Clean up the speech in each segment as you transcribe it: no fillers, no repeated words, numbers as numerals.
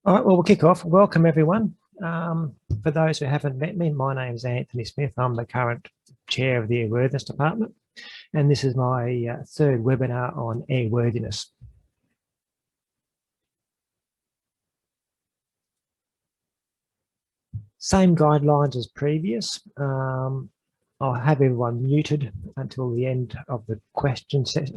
All right, well, we'll kick off. Welcome, everyone. For those who haven't met me, my name is Anthony Smith. I'm the current chair of the Airworthiness Department, and this is my third webinar on airworthiness. Same guidelines as previous. I'll have everyone muted until the end of the question session.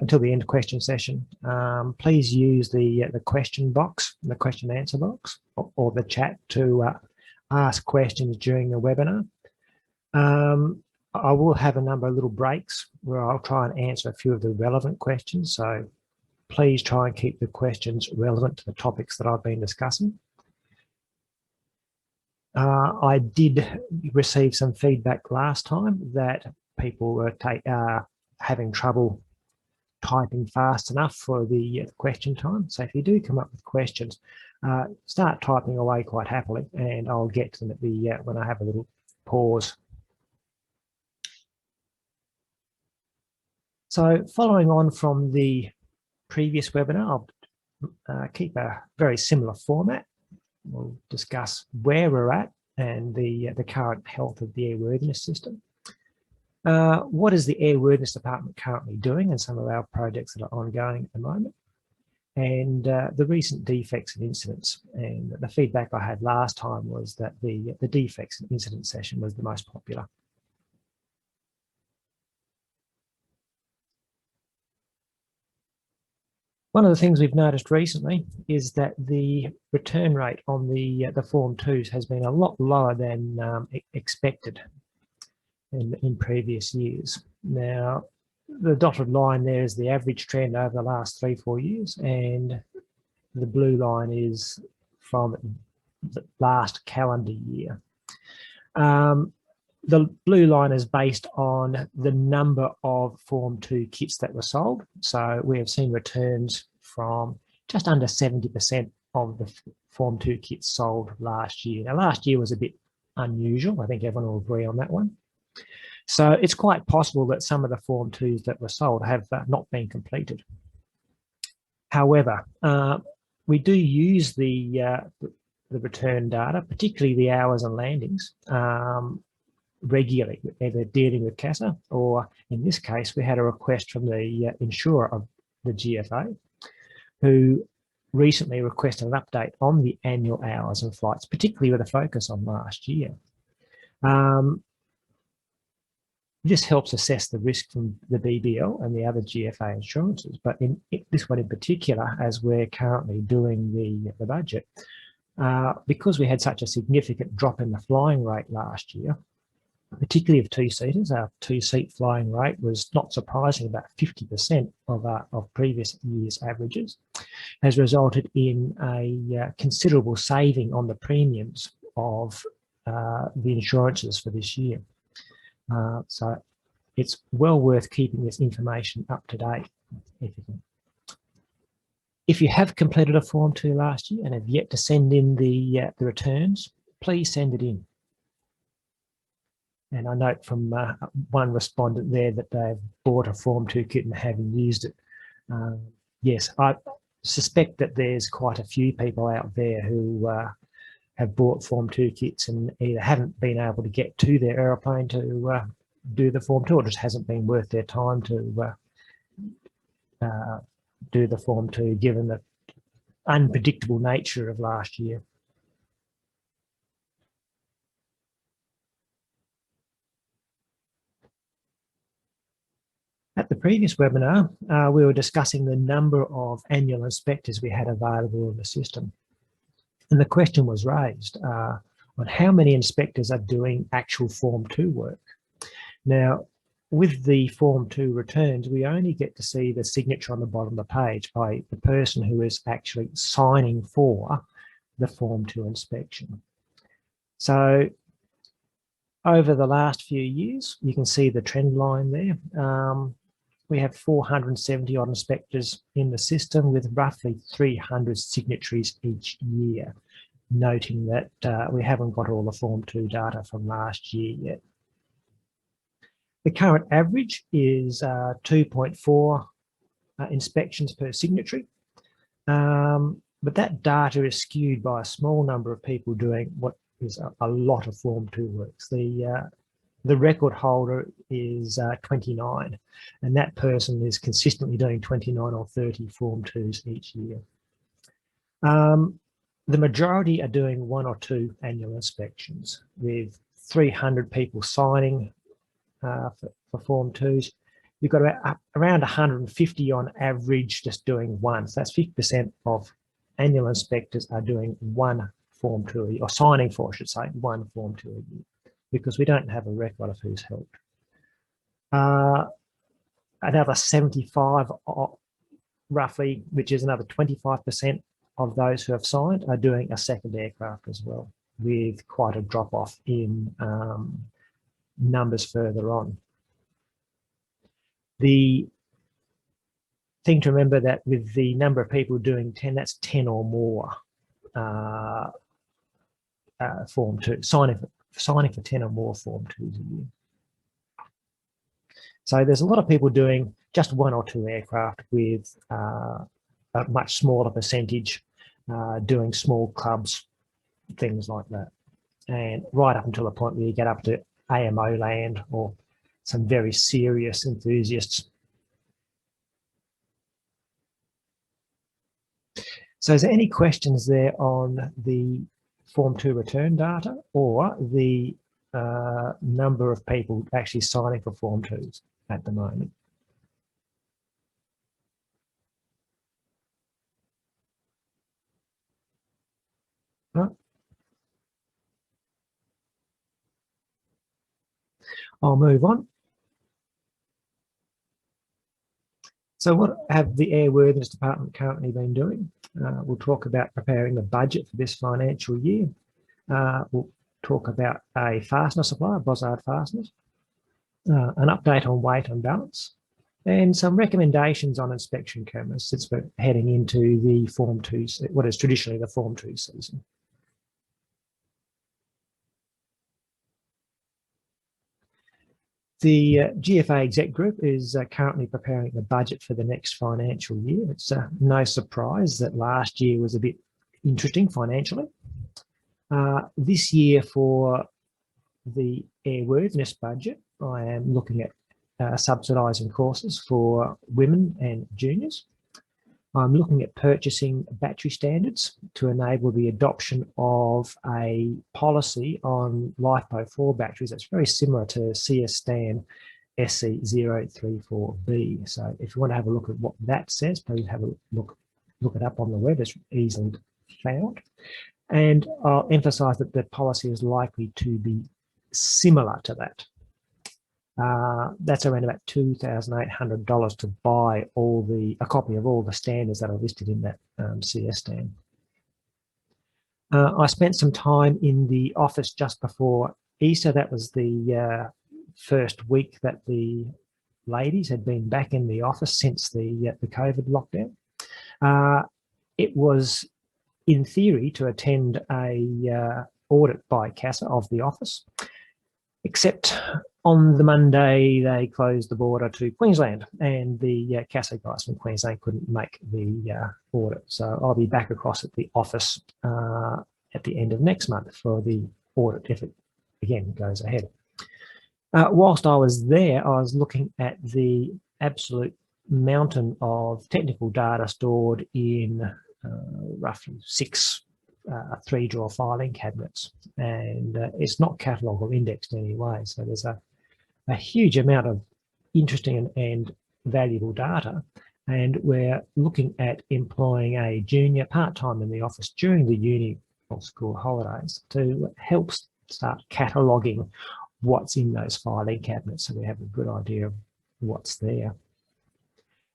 Please use the question box, the question and answer box, or the chat to ask questions during the webinar. I will have a number of little breaks where I'll try and answer a few of the relevant questions. So please try and keep the questions relevant to the topics that I've been discussing. I did receive some feedback last time that people were having trouble typing fast enough for the question time. So if you do come up with questions, start typing away quite happily, and I'll get to them at the when I have a little pause. So following on from the previous webinar, I'll keep a very similar format. We'll discuss where we're at and the current health of the airworthiness system. What is the Airworthiness Department currently doing and some of our projects that are ongoing at the moment, and the recent defects and incidents. And the feedback I had last time was that the defects and incident session was the most popular. One of the things we've noticed recently is that the return rate on the Form 2s has been a lot lower than expected in previous years. Now, the dotted line there is the average trend over the last 3-4 years, and the blue line is from the last calendar year. The blue line is based on the number of Form 2 kits that were sold. So we have seen returns from just under 70% of the Form 2 kits sold last year. Now, last year was a bit unusual. I think everyone will agree on that one. So it's quite possible that some of the Form 2s that were sold have not been completed. However, we do use the return data, particularly the hours and landings, regularly, either dealing with CASA, or in this case, we had a request from the insurer of the GFA, who recently requested an update on the annual hours and flights, particularly with a focus on last year. This helps assess the risk from the BBL and the other GFA insurances, but in this one in particular, as we're currently doing the budget, because we had such a significant drop in the flying rate last year, particularly of two-seaters, our two-seat flying rate was not surprising about 50% of previous year's averages, has resulted in a considerable saving on the premiums of the insurances for this year. So it's well worth keeping this information up to date if you can. If you have completed a Form 2 last year and have yet to send in the returns, please send it in. And I note from one respondent there that they've bought a Form 2 kit and haven't used it. Yes, I suspect that there's quite a few people out there who have bought Form 2 kits and either haven't been able to get to their aeroplane to do the Form 2, or just hasn't been worth their time to do the Form 2, given the unpredictable nature of last year. At the previous webinar, we were discussing the number of annual inspectors we had available in the system. And the question was raised on how many inspectors are doing actual Form 2 work. Now, with the Form 2 returns, we only get to see the signature on the bottom of the page by the person who is actually signing for the Form 2 inspection. So over the last few years, you can see the trend line there. We have 470 odd inspectors in the system with roughly 300 signatories each year, noting that we haven't got all the Form 2 data from last year yet. The current average is 2.4 inspections per signatory. But that data is skewed by a small number of people doing what is a lot of Form 2 works. The record holder is 29, and that person is consistently doing 29 or 30 Form 2s each year. The majority are doing 1 or 2 annual inspections, with 300 people signing for Form 2s. You've got around 150 on average just doing one. So that's 50% of annual inspectors are doing 1 Form 2 a year, or signing for, I should say, 1 Form 2 a year, because we don't have a record of who's helped. Another 75 roughly, which is another 25% of those who have signed, are doing a second aircraft as well, with quite a drop-off in numbers further on. The thing to remember that with the number of people doing 10, that's 10 or more Form 2, signing for 10 or more Form 2s a year. So there's a lot of people doing just 1 or 2 aircraft, with a much smaller percentage doing small clubs, things like that. And right up until the point where you get up to AMO land or some very serious enthusiasts. So is there any questions there on the Form 2 return data, or the number of people actually signing for Form 2s at the moment? Right. I'll move on. So what have the Airworthiness Department currently been doing? We'll talk about preparing the budget for this financial year. We'll talk about a fastener supplier, Bossard Fasteners, an update on weight and balance, and some recommendations on inspection cameras, since we're heading into the Form 2, what is traditionally the Form 2 season. The GFA Exec Group is currently preparing the budget for the next financial year. It's no surprise that last year was a bit interesting financially. This year, for the airworthiness budget, I am looking at subsidising courses for women and juniors. I'm looking at purchasing battery standards to enable the adoption of a policy on LifePo 4 batteries that's very similar to CS Stan SC034B. So if you want to have a look at what that says, please have a look it up on the web. It's easily found. And I'll emphasise that the policy is likely to be similar to that. That's around about $2,800 to buy a copy of all the standards that are listed in that CS Stan. I spent some time in the office just before Easter. That was the first week that the ladies had been back in the office since the COVID lockdown. It was, in theory, to attend a audit by CASA of the office, except on the Monday they closed the border to Queensland, and the CASA guys from Queensland couldn't make the audit. So I'll be back across at the office at the end of next month for the audit, if it again goes ahead. Whilst I was there, I was looking at the absolute mountain of technical data stored in roughly 6 3-drawer filing cabinets, and it's not catalogued or indexed in any way. So there's a huge amount of interesting and valuable data, and we're looking at employing a junior part-time in the office during the uni or school holidays to help start cataloguing what's in those filing cabinets, so we have a good idea of what's there.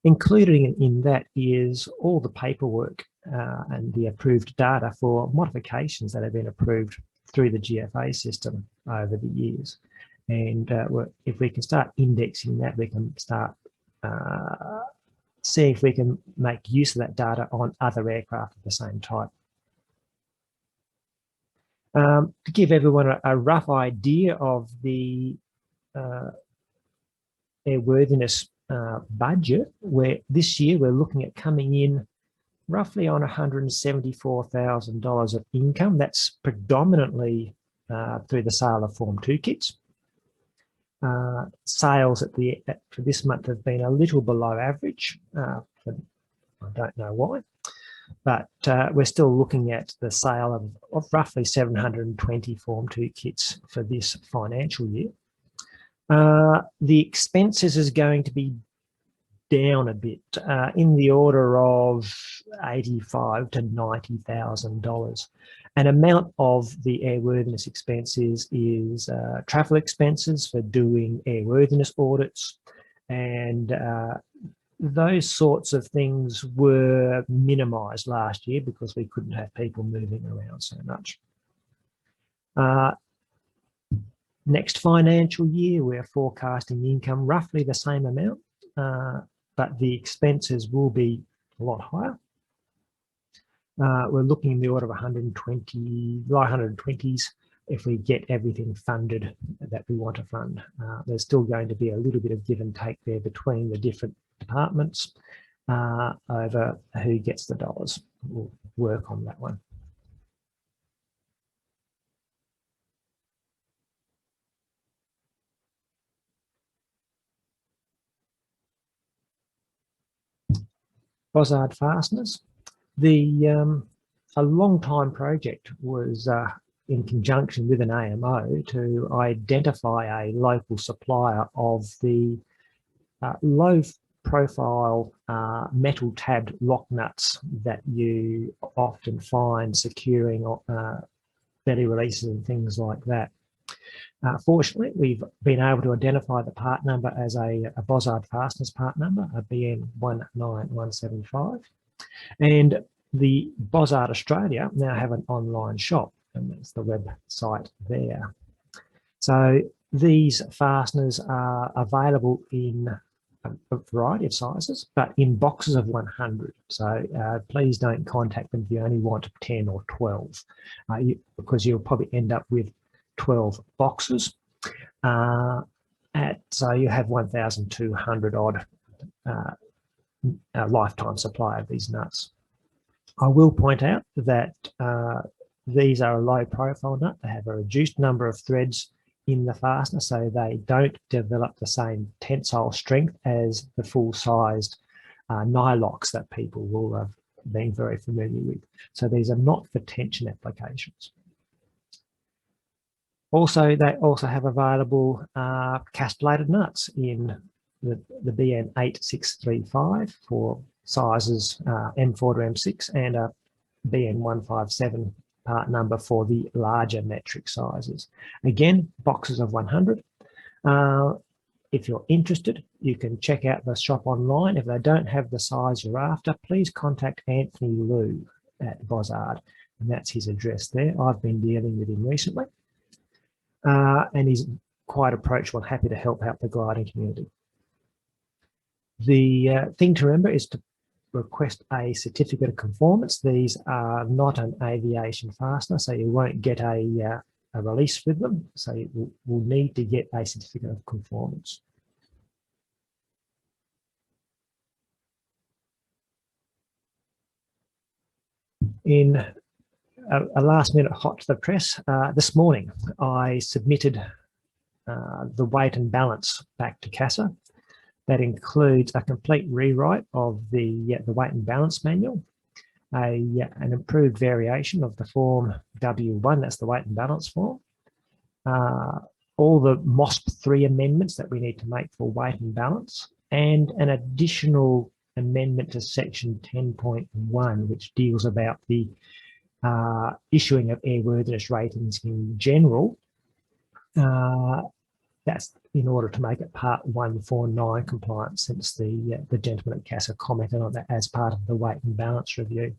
Included in that is all the paperwork and the approved data for modifications that have been approved through the GFA system over the years. And if we can start indexing that, we can start seeing if we can make use of that data on other aircraft of the same type. To give everyone a rough idea of the airworthiness budget, where this year we're looking at coming in roughly on $174,000 of income. That's predominantly through the sale of Form 2 kits. Sales for this month have been a little below average. I don't know why, but we're still looking at the sale of roughly 720 Form 2 kits for this financial year. The expenses is going to be down a bit, in the order of $85,000 to $90,000. An amount of the airworthiness expenses is travel expenses for doing airworthiness audits, and those sorts of things were minimised last year because we couldn't have people moving around so much. Next financial year, we're forecasting income roughly the same amount, but the expenses will be a lot higher. We're looking in the order of 120, low 120s if we get everything funded that we want to fund. There's still going to be a little bit of give and take there between the different departments over who gets the dollars. We'll work on that one. Bozard Fasteners. A long time project was in conjunction with an AMO to identify a local supplier of the low profile metal tabbed lock nuts that you often find securing belly releases and things like that. Fortunately, we've been able to identify the part number as a Bozard Fasteners part number, a BN 19175. And the Bozard Australia now have an online shop, and that's the website there. So these fasteners are available in a variety of sizes, but in boxes of 100. So please don't contact them if you only want 10 or 12, because you'll probably end up with 12 boxes. So you have 1,200 odd lifetime supply of these nuts. I will point out that these are a low profile nut. They have a reduced number of threads in the fastener, so they don't develop the same tensile strength as the full-sized nylocks that people will have been very familiar with. So these are not for tension applications. Also, they also have available castellated nuts in the BN 8635 for sizes M4 to M6, and a BN 157 part number for the larger metric sizes. Again, boxes of 100. If you're interested, you can check out the shop online. If they don't have the size you're after, please contact Anthony Liu at Bozard, and that's his address there. I've been dealing with him recently, and he's quite approachable and happy to help out the gliding community. The thing to remember is to request a certificate of conformance. These are not an aviation fastener, so you won't get a release with them. So you will need to get a certificate of conformance. In a last minute hot to the press, this morning I submitted the weight and balance back to CASA. That includes a complete rewrite of the weight and balance manual, an improved variation of the form W1, that's the weight and balance form, all the MOSP 3 amendments that we need to make for weight and balance, and an additional amendment to section 10.1, which deals about the issuing of airworthiness ratings in general. That's in order to make it Part 149 compliant, since the gentleman at CASA commented on that as part of the weight and balance review.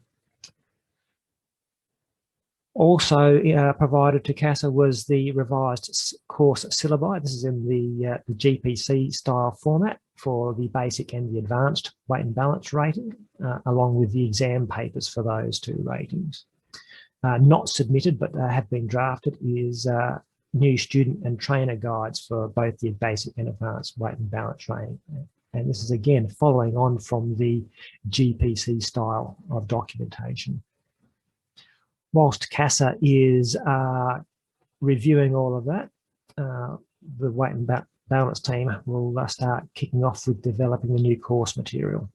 Also provided to CASA was the revised course syllabi. This is in the GPC style format for the basic and the advanced weight and balance rating, along with the exam papers for those two ratings. Not submitted, but have been drafted, is new student and trainer guides for both the basic and advanced weight and balance And this is again following on from the GPC style of documentation. Whilst CASA is reviewing all of that, the weight and balance team will start kicking off with developing the new course material.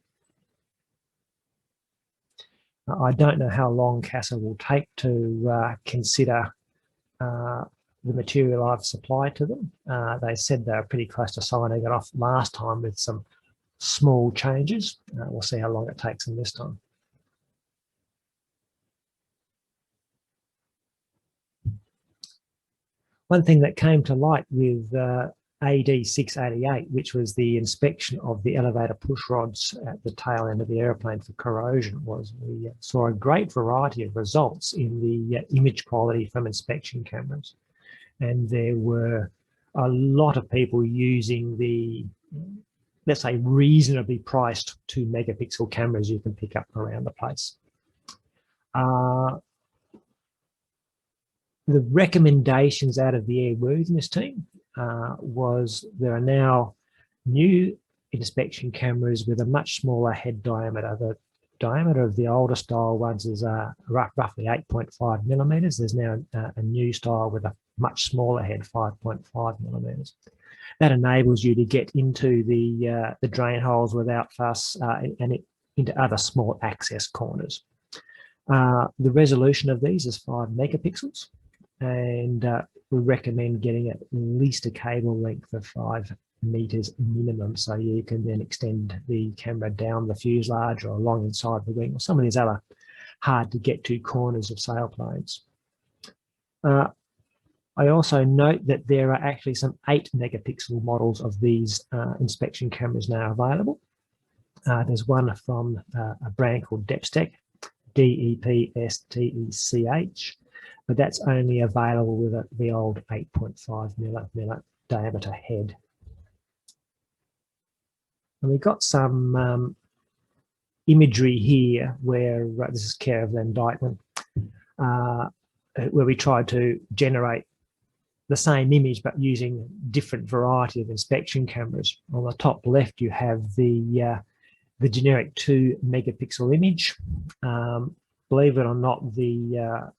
I don't know how long CASA will take to consider the material I've supplied to them. They said they were pretty close to signing it off last time with some small changes. We'll see how long it takes them this time. One thing that came to light with AD 688, which was the inspection of the elevator push rods at the tail end of the aeroplane for corrosion, was we saw a great variety of results in the image quality from inspection cameras. And there were a lot of people using the, let's say, reasonably priced 2 megapixel cameras you can pick up around the place. The recommendations out of the airworthiness team was there are now new inspection cameras with a much smaller head diameter. The diameter of the older style ones is roughly 8.5 millimeters. There's now a new style with a much smaller head, 5.5 millimeters. That enables you to get into the drain holes without fuss and into other small access corners. The resolution of these is 5 megapixels, and we recommend getting at least a cable length of 5 meters minimum, so you can then extend the camera down the fuselage or along inside the wing or some of these other hard to get to corners of sailplanes. I also note that there are actually some 8 megapixel models of these inspection cameras now available. There's one from a brand called Depstech, DEPSTECH, but that's only available with the old 8.5 millimeter diameter head. And we've got some imagery here where this is care of Len Dykeman, where we tried to generate the same image but using different variety of inspection cameras. On the top left, you have the generic 2 megapixel image. Believe it or not, the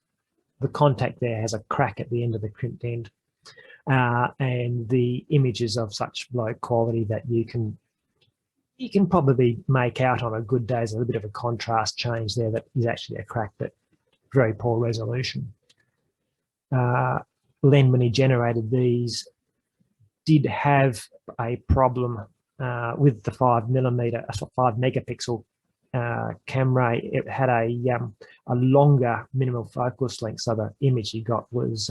contact there has a crack at the end of the crimped end, and the image is of such low quality that you can probably make out on a good day. There's a little bit of a contrast change there that is actually a crack, but very poor resolution. Len, when he generated these, did have a problem with the 5 megapixel camera. It had a longer minimum focus length, so the image he got was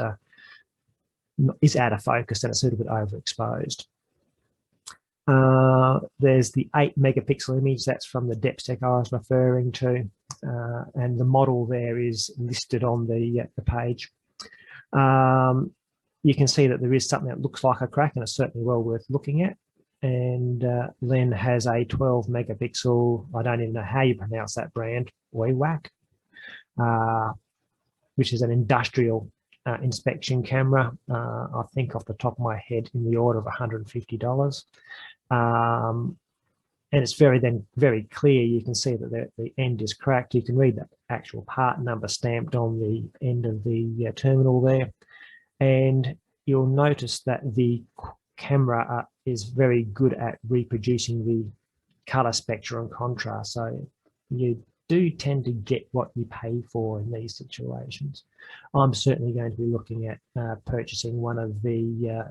is out of focus and it's a little bit overexposed. There's the 8 megapixel image, that's from the Depstech I was referring to, and the model there is listed on the page. You can see that there is something that looks like a crack, and it's certainly well worth looking at. And Len has a 12 megapixel, I don't even know how you pronounce that brand, OIWAC, which is an industrial inspection camera. I think off the top of my head in the order of $150. And it's very clear. You can see that the end is cracked. You can read the actual part number stamped on the end of the terminal there. And you'll notice that the camera is very good at reproducing the color spectrum and contrast. So you do tend to get what you pay for in these situations. I'm certainly going to be looking at purchasing one of the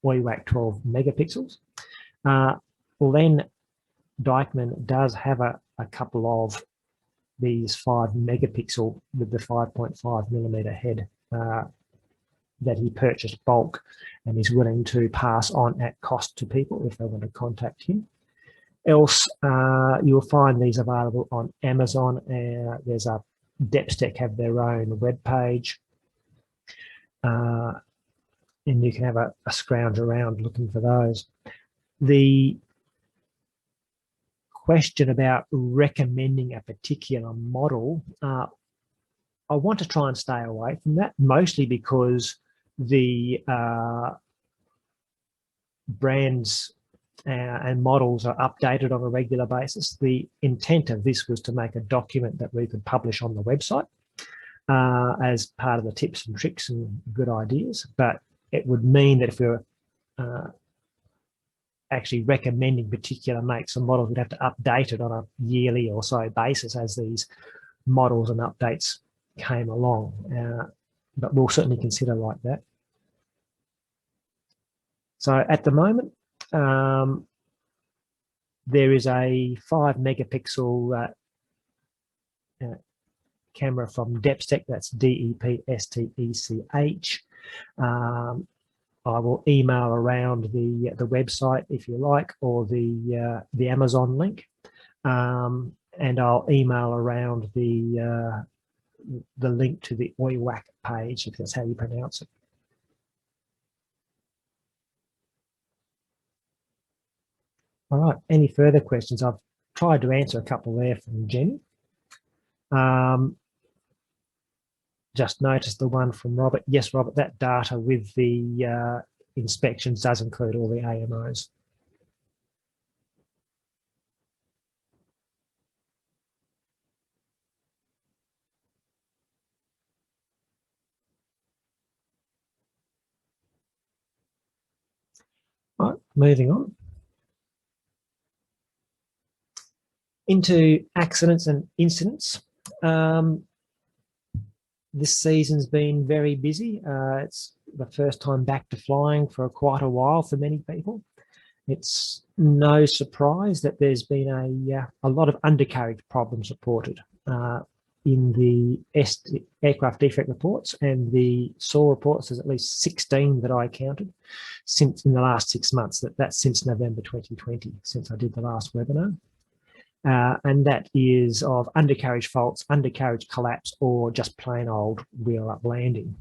OIWAC 12 megapixels. Len Dykeman does have a couple of these 5 megapixel with the 5.5 millimeter head that he purchased bulk and is willing to pass on at cost to people if they want to contact him. Else, you'll find these available on Amazon. There's a Depstech have their own web page, and you can have a scrounge around looking for those. The question about recommending a particular model, I want to try and stay away from that, mostly because the brands and models are updated on a regular basis. The intent of this was to make a document that we could publish on the website as part of the tips and tricks and good ideas, but it would mean that if we were actually recommending particular makes and models, we'd have to update it on a yearly or so basis as these models and updates came along. But we'll certainly consider like that. So at the moment, there is a 5 megapixel camera from Depstech, that's DEPSTECH. I will email around the website if you like, or the Amazon link, and I'll email around the link to the OIWAC page, if that's how you pronounce it. All right, any further questions? I've tried to answer a couple there from Jenny. Just noticed the one from Robert. Yes, Robert, that data with the inspections does include all the AMOs. All right, moving on. Into accidents and incidents. This season's been very busy. It's the first time back to flying for quite a while for many people. It's no surprise that there's been a lot of undercarriage problems reported in the aircraft defect reports and the SAW reports. There's at least 16 that I counted since in the last 6 months. That's since November 2020, since I did the last webinar. And that is of undercarriage faults, undercarriage collapse, or just plain old wheel up landing.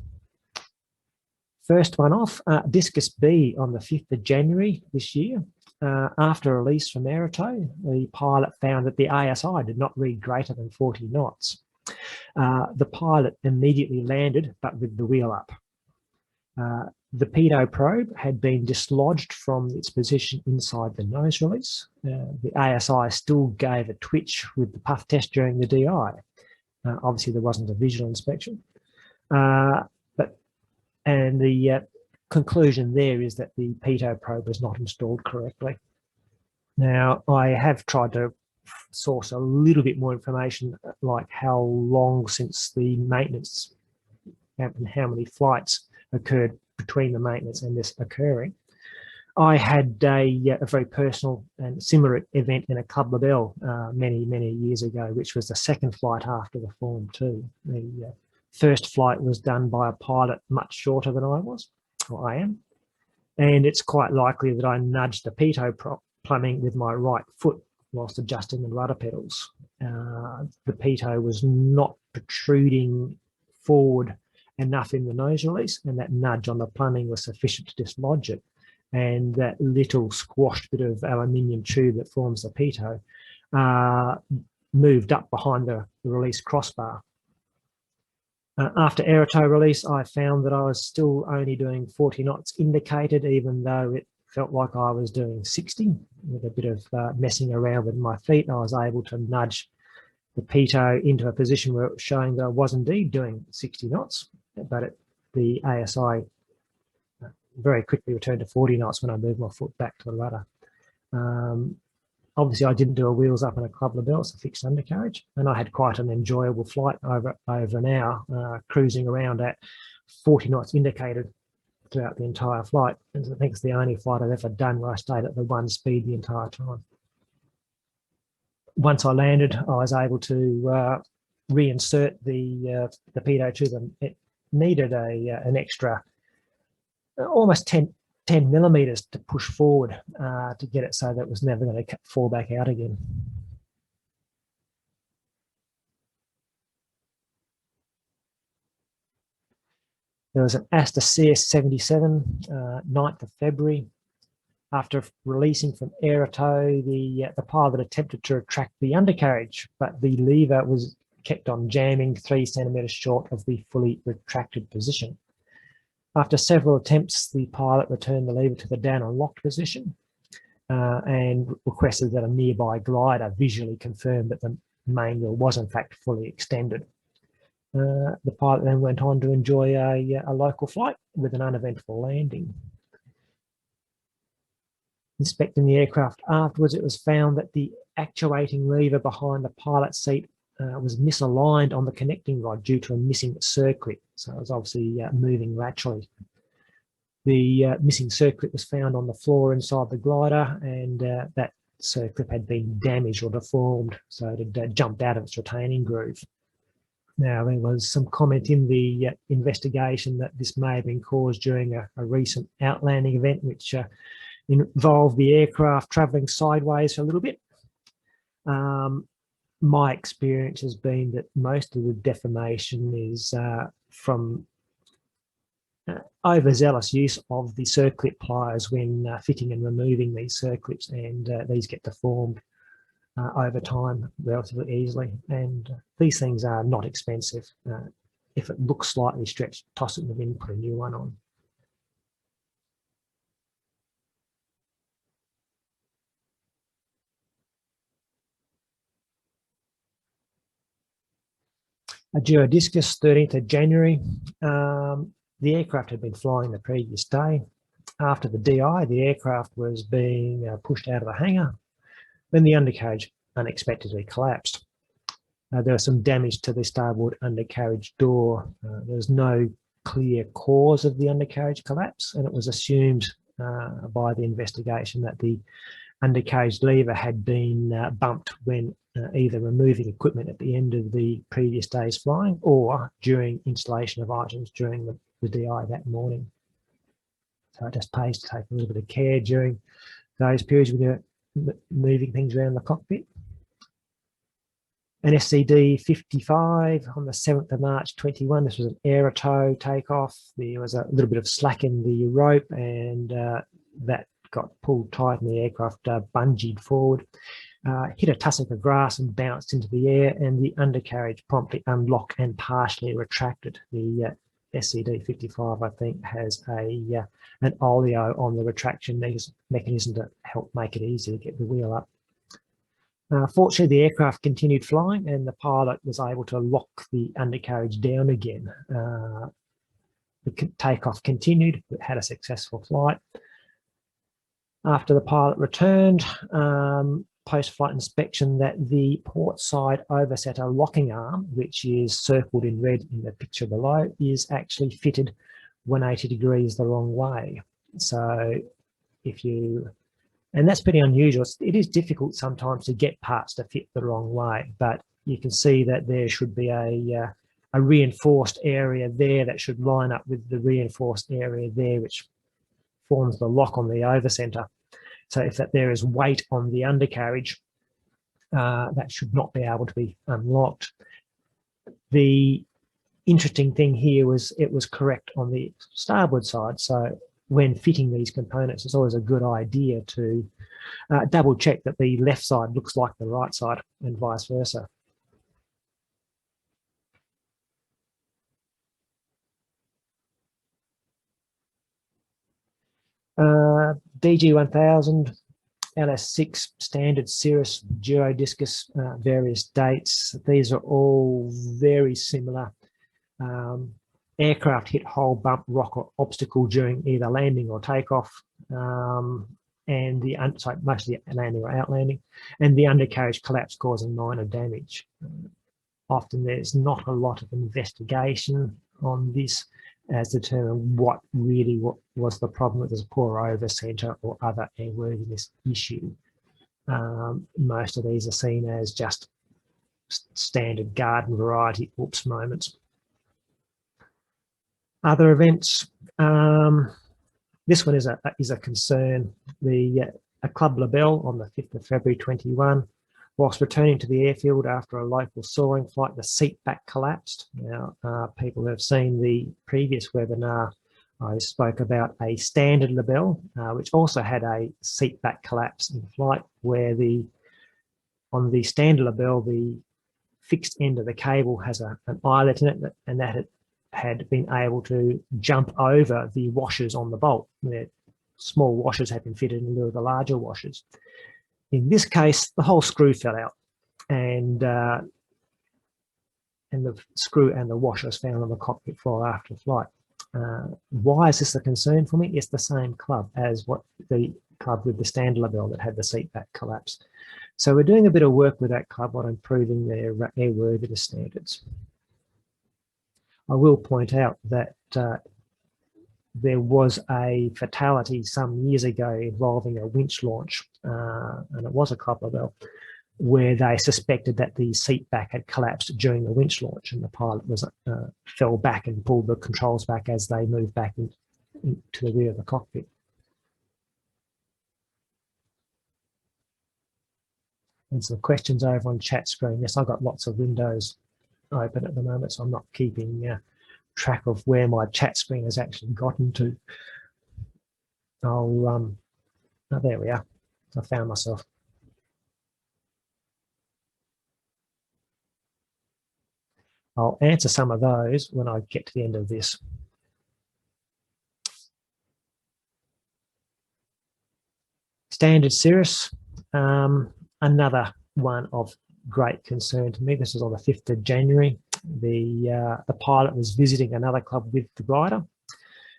First one off, Discus B on the 5th of January this year. After release from Aerotow, the pilot found that the ASI did not read greater than 40 knots. The pilot immediately landed, but with the wheel up. The pitot probe had been dislodged from its position inside the nose release. The ASI still gave a twitch with the puff test during the DI. Obviously, there wasn't a visual inspection. And the conclusion there is that the pitot probe was not installed correctly. Now, I have tried to source a little bit more information, like how long since the maintenance and how many flights occurred between the maintenance and this occurring. I had a very personal and similar event in a Club Labelle many years ago, which was the second flight after the Form 2. The first flight was done by a pilot much shorter than I was, or I am, and it's quite likely that I nudged the pitot plumbing with my right foot whilst adjusting the rudder pedals. The pitot was not protruding forward enough in the nose release, and that nudge on the plumbing was sufficient to dislodge it. And that little squashed bit of aluminium tube that forms the pitot moved up behind the release crossbar. After Aerotow release, I found that I was still only doing 40 knots indicated, even though it felt like I was doing 60. With a bit of messing around with my feet, I was able to nudge the pitot into a position where it was showing that I was indeed doing 60 knots, but the ASI very quickly returned to 40 knots when I moved my foot back to the rudder. Obviously, I didn't do a wheels up in a Club Labelle, it's a fixed undercarriage, and I had quite an enjoyable flight over an hour, cruising around at 40 knots indicated throughout the entire flight. And I think it's the only flight I've ever done where I stayed at the one speed the entire time. Once I landed, I was able to reinsert the pitot tube, and it needed an extra almost 10 millimeters to push forward to get it so that it was never going to fall back out again. There was an Asta CS77, 9th of February. After releasing from Aerotow, the pilot attempted to retract the undercarriage, but the lever was kept on jamming 3 centimeters short of the fully retracted position. After several attempts, the pilot returned the lever to the down and locked position. and requested that a nearby glider visually confirm that the main wheel was in fact fully extended. The pilot then went on to enjoy a local flight with an uneventful landing. Inspecting the aircraft afterwards, it was found that the actuating lever behind the pilot's seat was misaligned on the connecting rod due to a missing circlip. So it was obviously moving laterally. The missing circlip was found on the floor inside the glider, and that circlip had been damaged or deformed, so it had jumped out of its retaining groove. Now, there was some comment in the investigation that this may have been caused during a recent outlanding event, which involved the aircraft travelling sideways for a little bit. My experience has been that most of the deformation is from overzealous use of the circlip pliers when fitting and removing these circlips, and these get deformed over time relatively easily. And these things are not expensive. If it looks slightly stretched, toss it in the bin, put a new one on. A geodiscus, 13th of January. The aircraft had been flying the previous day. After the DI, the aircraft was being pushed out of the hangar when the undercarriage unexpectedly collapsed. There was some damage to the starboard undercarriage door. There was no clear cause of the undercarriage collapse, and it was assumed by the investigation that the undercarriage lever had been bumped when either removing equipment at the end of the previous day's flying or during installation of items during the DI that morning. So it just pays to take a little bit of care during those periods when you're moving things around the cockpit. An SCD 55 on the 7th of March 21. This was an aerotow takeoff. There was a little bit of slack in the rope, and that got pulled tight and the aircraft bungeed forward, hit a tussock of grass and bounced into the air, and the undercarriage promptly unlocked and partially retracted. The SCD 55, I think, has an oleo on the retraction mechanism to help make it easy to get the wheel up. Fortunately, the aircraft continued flying and the pilot was able to lock the undercarriage down again. The takeoff continued. It had a successful flight. After the pilot returned, post-flight inspection, that the port side oversetter locking arm, which is circled in red in the picture below, is actually fitted 180 degrees the wrong way. So if you, and that's pretty unusual. It is difficult sometimes to get parts to fit the wrong way, but you can see that there should be a reinforced area there that should line up with the reinforced area there, which forms the lock on the overcenter. So if there is weight on the undercarriage, that should not be able to be unlocked. The interesting thing here was it was correct on the starboard side. So when fitting these components, it's always a good idea to double check that the left side looks like the right side and vice versa. DG1000, LS6 standard Cirrus geodiscus, various dates. These are all very similar. Aircraft hit hole, bump, rock or obstacle during either landing or takeoff, and mostly landing or outlanding, and the undercarriage collapse causing minor damage. Often there's not a lot of investigation on this as to determine what was the problem, whether there's a poor overcenter or other airworthiness issue. Most of these are seen as just standard garden variety oops moments. Other events, this one is a concern. A Club Labelle on the 5th of February 21, whilst returning to the airfield after a local soaring flight, the seat back collapsed. Now, people who have seen the previous webinar, I spoke about a standard Labelle, which also had a seat back collapse in flight, where on the standard Labelle, the fixed end of the cable has an eyelet in it, and that had been able to jump over the washers on the bolt. small washers had been fitted in lieu of the larger washers. In this case, the whole screw fell out, and the screw and the washer was found on the cockpit floor after flight. Why is this a concern for me? It's the same club as what the club with the stand label that had the seat back collapse. So we're doing a bit of work with that club on improving their airworthiness standards. I will point out that there was a fatality some years ago involving a winch launch, and it was a club label, where they suspected that the seat back had collapsed during the winch launch, and the pilot was fell back and pulled the controls back as they moved back into the rear of the cockpit. And some questions over on chat screen. Yes, I've got lots of windows open at the moment, so I'm not keeping track of where my chat screen has actually gotten to. Oh, there we are. I found myself. I'll answer some of those when I get to the end of this. Standard Cirrus, another one of great concern to me. This was on the 5th of January. The pilot was visiting another club with the glider.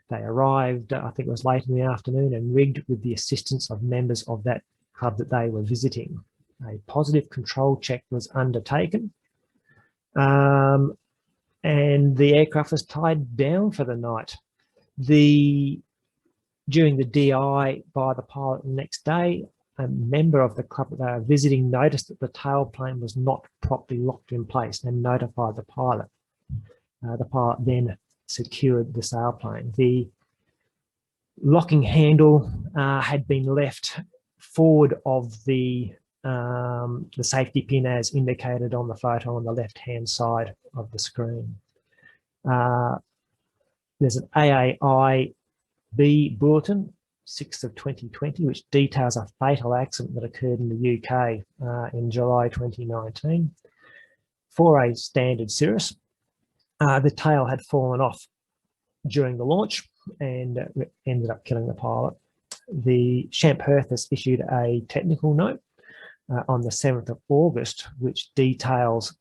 They arrived, I think it was late in the afternoon, and rigged with the assistance of members of that club that they were visiting. A positive control check was undertaken. And the aircraft was tied down for the night. During the DI by the pilot the next day, a member of the club that they were visiting noticed that the tailplane was not properly locked in place and notified the pilot. The pilot then secured the sailplane. The locking handle had been left forward of the safety pin as indicated on the photo on the left-hand side of the screen. There's an AAIB bulletin, 6th of 2020, which details a fatal accident that occurred in the UK in July 2019. For a standard Cirrus, the tail had fallen off during the launch and ended up killing the pilot. The Champ Hearth has issued a technical note on the 7th of August, which details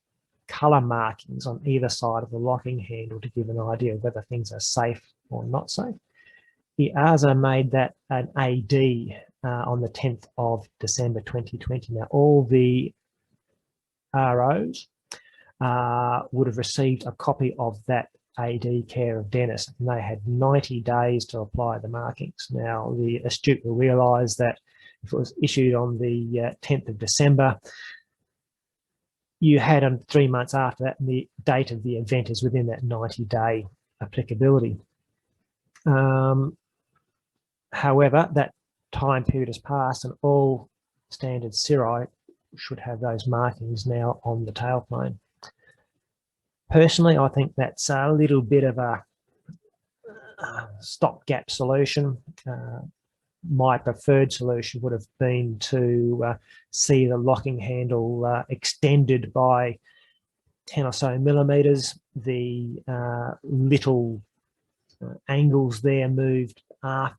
colour markings on either side of the locking handle to give an idea of whether things are safe or not safe. The ASA made that an AD on the 10th of December 2020. Now, all the ROs would have received a copy of that AD care of Dennis, and they had 90 days to apply the markings. Now, the astute will realise that if it was issued on the 10th of December, you had 3 months after that, and the date of the event is within that 90-day applicability. However, that time period has passed, and all standard Cirri should have those markings now on the tailplane. Personally, I think that's a little bit of a stopgap solution. My preferred solution would have been to see the locking handle extended by 10 or so millimeters, the little angles there moved a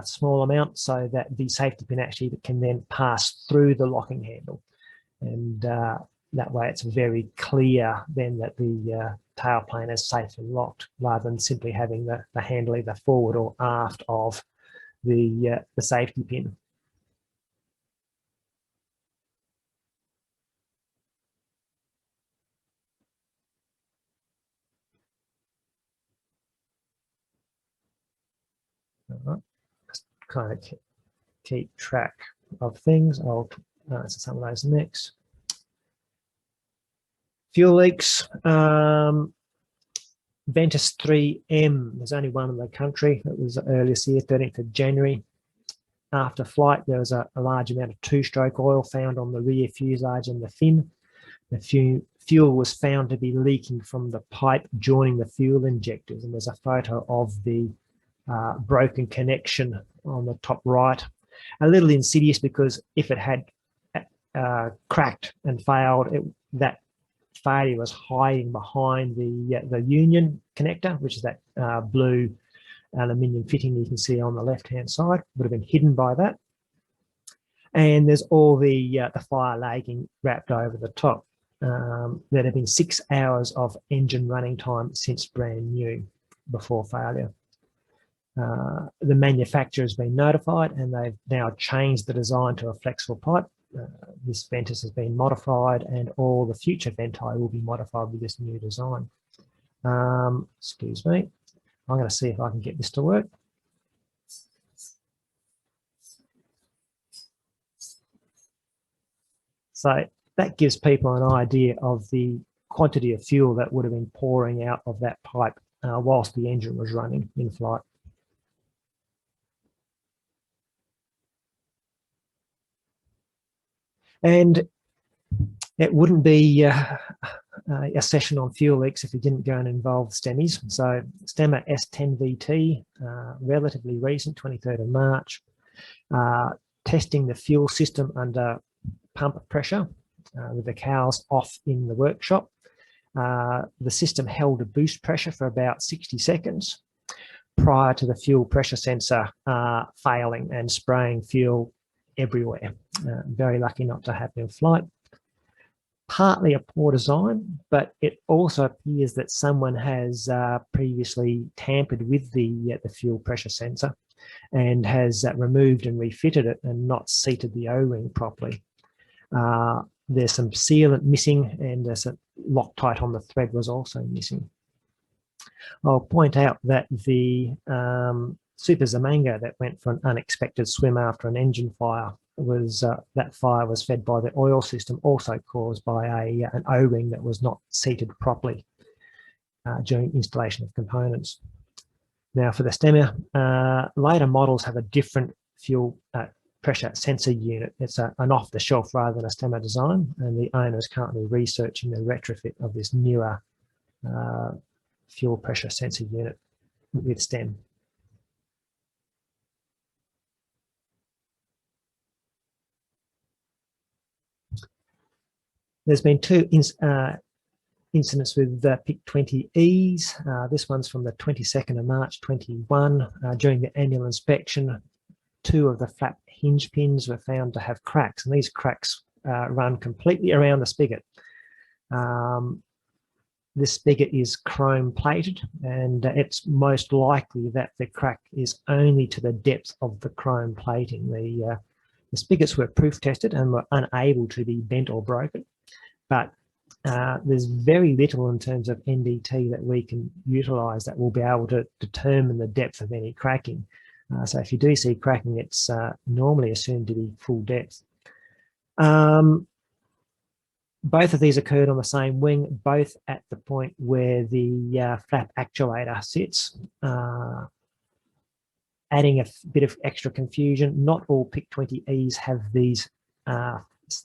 small amount so that the safety pin actually can then pass through the locking handle, and that way it's very clear then that the tailplane is safely locked, rather than simply having the handle either forward or aft of the safety pin. All right. Just kind of keep track of things. I'll answer some of those next. Fuel leaks. Ventus 3M, there's only one in the country. It was earlier this year, 13th of January. After flight, there was a large amount of two-stroke oil found on the rear fuselage and the fin. The fuel was found to be leaking from the pipe joining the fuel injectors, and there's a photo of the broken connection on the top right. A little insidious, because if it had cracked and failed, that failure was hiding behind the union connector, which is that blue aluminium fitting you can see on the left-hand side, would have been hidden by that. And there's all the fire lagging wrapped over the top. There have been 6 hours of engine running time since brand new before failure. The manufacturer has been notified and they've now changed the design to a flexible pipe. This ventus has been modified and all the future venti will be modified with this new design. Excuse me. I'm going to see if I can get this to work. So that gives people an idea of the quantity of fuel that would have been pouring out of that pipe whilst the engine was running in flight. And it wouldn't be a session on fuel leaks if we didn't go and involve STEMIs. So STEMA S10VT, relatively recent, 23rd of March, testing the fuel system under pump pressure with the cowls off in the workshop. The system held a boost pressure for about 60 seconds prior to the fuel pressure sensor failing and spraying fuel everywhere. Very lucky not to happen in flight. Partly a poor design, but it also appears that someone has previously tampered with the fuel pressure sensor and has removed and refitted it and not seated the O-ring properly. There's some sealant missing and there's a Loctite on the thread was also missing. I'll point out that the Super Zamango that went for an unexpected swim after an engine fire was that fire was fed by the oil system, also caused by an O-ring that was not seated properly during installation of components. Now for the STEMA, later models have a different fuel pressure sensor unit. It's an off-the-shelf rather than a STEMA design, and the owner is currently researching the retrofit of this newer fuel pressure sensor unit with STEM. There's been 2 incidents with PIC20Es. This one's from the 22nd of March 21. During the annual inspection, 2 of the flap hinge pins were found to have cracks, and these cracks run completely around the spigot. This spigot is chrome plated, and it's most likely that the crack is only to the depth of the chrome plating. The spigots were proof tested and were unable to be bent or broken, but there's very little in terms of NDT that we can utilise that will be able to determine the depth of any cracking. So if you do see cracking, it's normally assumed to be full depth. Both of these occurred on the same wing, both at the point where the flap actuator sits, adding a bit of extra confusion. Not all PIC20Es have these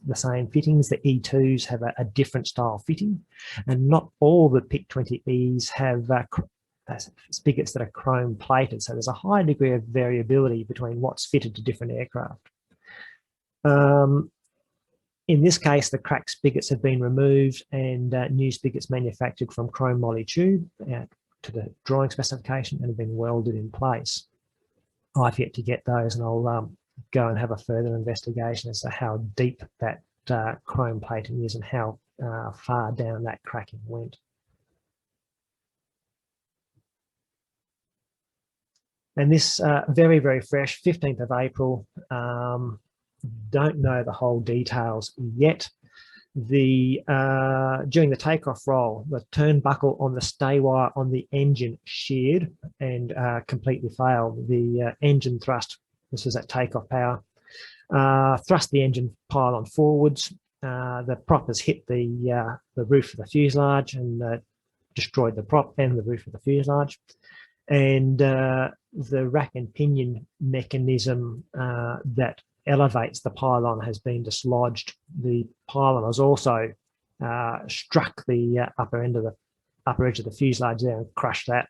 the same fittings. The E2s have a different style fitting, and not all the PIC20Es have spigots that are chrome plated. So there's a high degree of variability between what's fitted to different aircraft. In this case, the cracked spigots have been removed and new spigots manufactured from chrome moly tube to the drawing specification and have been welded in place. I've yet to get those, and I'll go and have a further investigation as to how deep that chrome plating is and how far down that cracking went. And this very, very fresh, 15th of April, don't know the whole details yet. During the takeoff roll, the turnbuckle on the stay wire on the engine sheared and completely failed. The engine thrust, this was at takeoff power, thrust the engine pylon forwards. The prop has hit the roof of the fuselage and destroyed the prop and the roof of the fuselage. And the rack and pinion mechanism that elevates the pylon has been dislodged. The pylon has also struck the upper edge of the fuselage there and crushed that.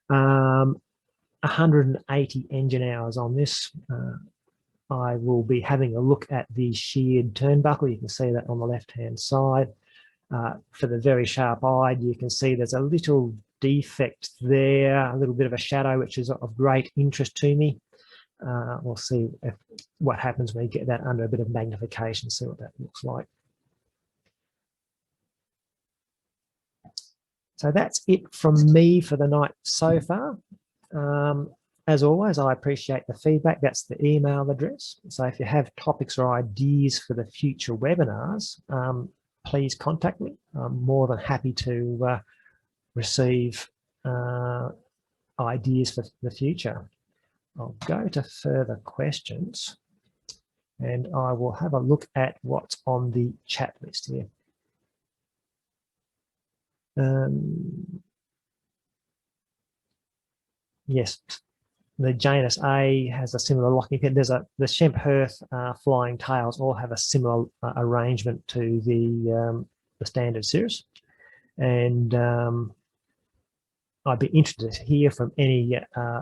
180 engine hours on this. I will be having a look at the sheared turnbuckle. You can see that on the left-hand side. For the very sharp-eyed, you can see there's a little defect there, a little bit of a shadow, which is of great interest to me. We'll see what happens when you get that under a bit of magnification, see what that looks like. So that's it from me for the night so far. As always, I appreciate the feedback. That's the email address. So if you have topics or ideas for the future webinars, please contact me. I'm more than happy to receive ideas for the future. I'll go to further questions and I will have a look at what's on the chat list here. Yes, the Janus A has a similar locking pin. There's the Schempp-Hirth flying tails all have a similar arrangement to the standard series, and I'd be interested to hear from any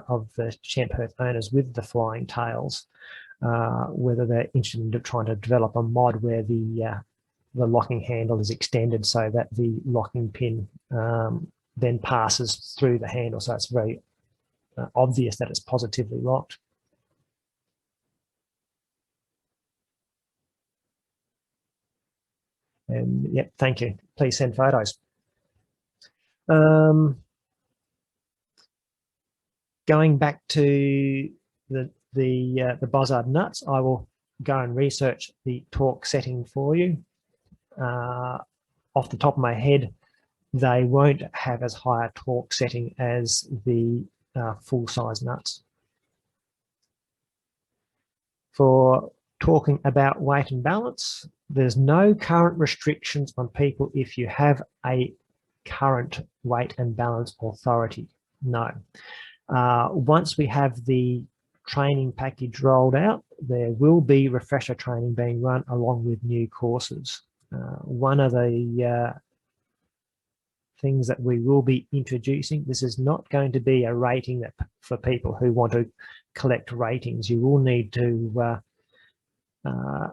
of the Schempp-Hirth owners with the flying tails, whether they're interested in trying to develop a mod where the locking handle is extended so that the locking pin then passes through the handle, so it's very obvious that it's positively locked. And yeah, thank you. Please send photos. Going back to the Bozard nuts, I will go and research the torque setting for you. Off the top of my head, they won't have as high a torque setting as the full-size nuts. For talking about weight and balance, there's no current restrictions on people if you have a current weight and balance authority. No. Once we have the training package rolled out, there will be refresher training being run along with new courses. One of the things that we will be introducing, this is not going to be a rating that for people who want to collect ratings. You will need to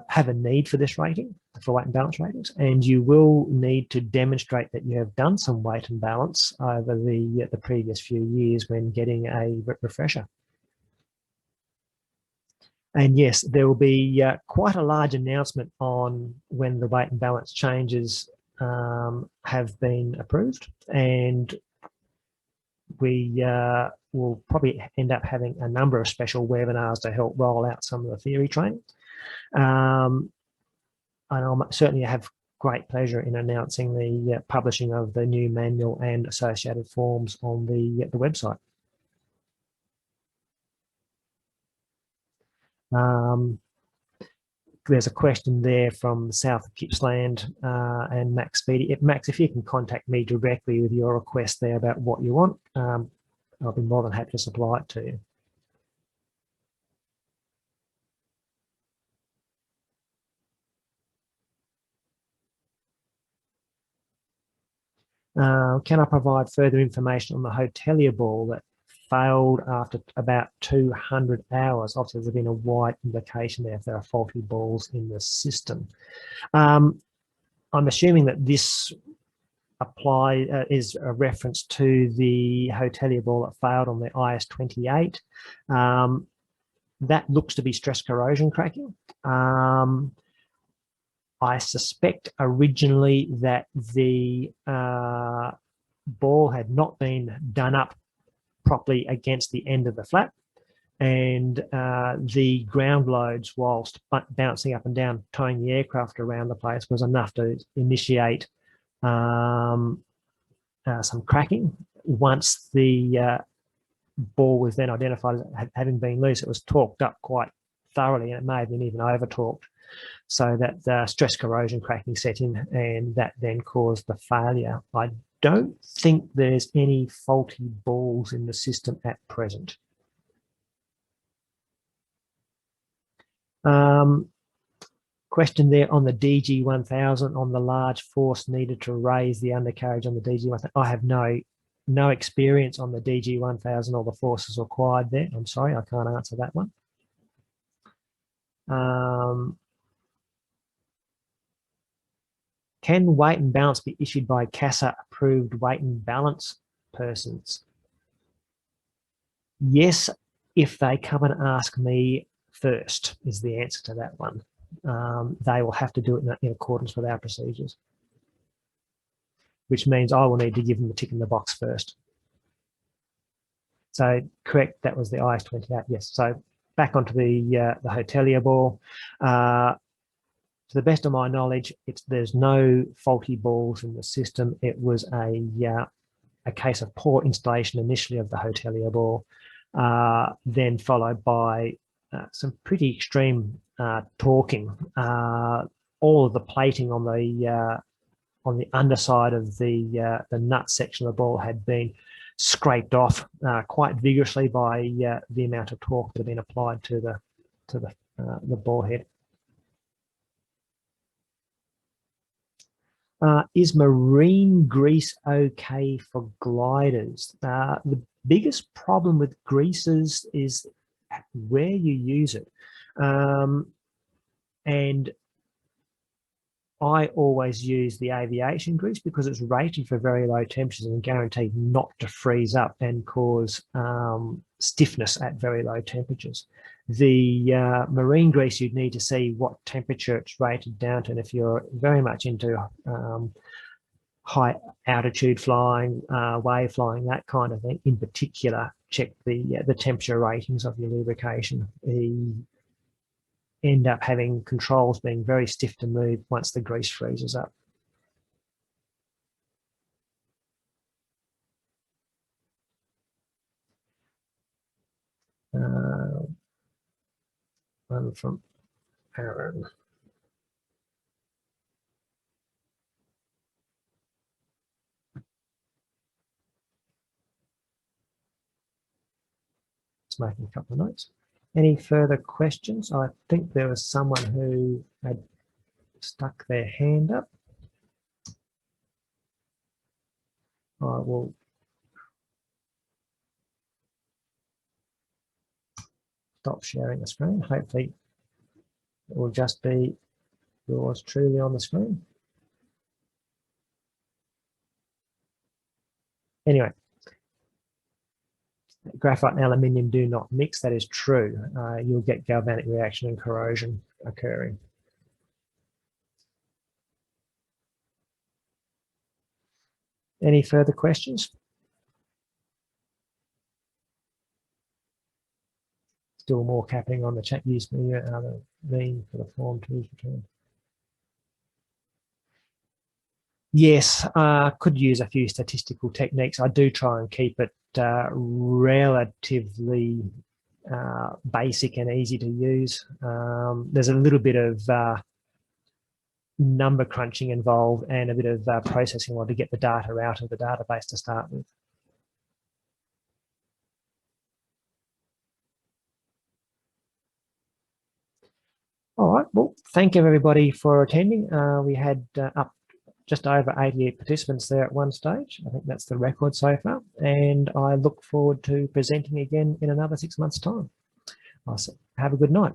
have a need for this rating, for weight and balance ratings, and you will need to demonstrate that you have done some weight and balance over the previous few years when getting a refresher. And yes, there will be quite a large announcement on when the weight and balance changes have been approved, and we will probably end up having a number of special webinars to help roll out some of the theory training. And I'll certainly have great pleasure in announcing the publishing of the new manual and associated forms on the website. There's a question there from south of Gippsland and Max Speedy. Max, if you can contact me directly with your request there about what you want, I'll be more than happy to supply it to you. Can I provide further information on the hotelier ball that failed after about 200 hours? Obviously, there's been a wide indication there if there are faulty balls in the system. I'm assuming that this is a reference to the hotelier ball that failed on the IS-28. That looks to be stress corrosion cracking. I suspect originally that the ball had not been done up properly against the end of the flap, and the ground loads whilst bouncing up and down, towing the aircraft around the place, was enough to initiate some cracking. Once the ball was then identified as having been loose, it was torqued up quite thoroughly, and it may have been even over torqued, so that the stress corrosion cracking set in, and that then caused the failure. I don't think there's any faulty balls in the system at present. Question there on the DG1000, on the large force needed to raise the undercarriage on the DG1000. I have no experience on the DG1000 or the forces required there. I'm sorry, I can't answer that one. Can weight and balance be issued by CASA approved weight and balance persons? Yes, if they come and ask me first is the answer to that one. They will have to do it in accordance with our procedures, which means I will need to give them a tick in the box first. So correct, that was the IS-28, yes. So back onto the hotelier ball. To the best of my knowledge, there's no faulty balls in the system. It was a case of poor installation initially of the hotelier ball, then followed by some pretty extreme torquing. All of the plating on the underside of the nut section of the ball had been scraped off quite vigorously by the amount of torque that had been applied to the ball head. Is marine grease okay for gliders? The biggest problem with greases is where you use it. And I always use the aviation grease because it's rated for very low temperatures and guaranteed not to freeze up and cause stiffness at very low temperatures. The marine grease, you'd need to see what temperature it's rated down to. And if you're very much into high altitude flying, wave flying, that kind of thing, in particular, check the temperature ratings of your lubrication. End up having controls being very stiff to move once the grease freezes up. One from Aaron. Just making a couple of notes. Any further questions? I think there was someone who had stuck their hand up. I will stop sharing the screen. Hopefully it will just be yours truly on the screen. Anyway, graphite and aluminium do not mix. That is true. You'll get galvanic reaction and corrosion occurring. Any further questions? Still more capping on the chat. Use me other mean for the form to return. Yes, could use a few statistical techniques. I do try and keep it relatively basic and easy to use. There's a little bit of number crunching involved and a bit of processing to get the data out of the database to start with. All right, well, thank you everybody for attending. We had up just over 88 participants there at one stage. I think that's the record so far. And I look forward to presenting again in another 6 months' time. Awesome. Have a good night.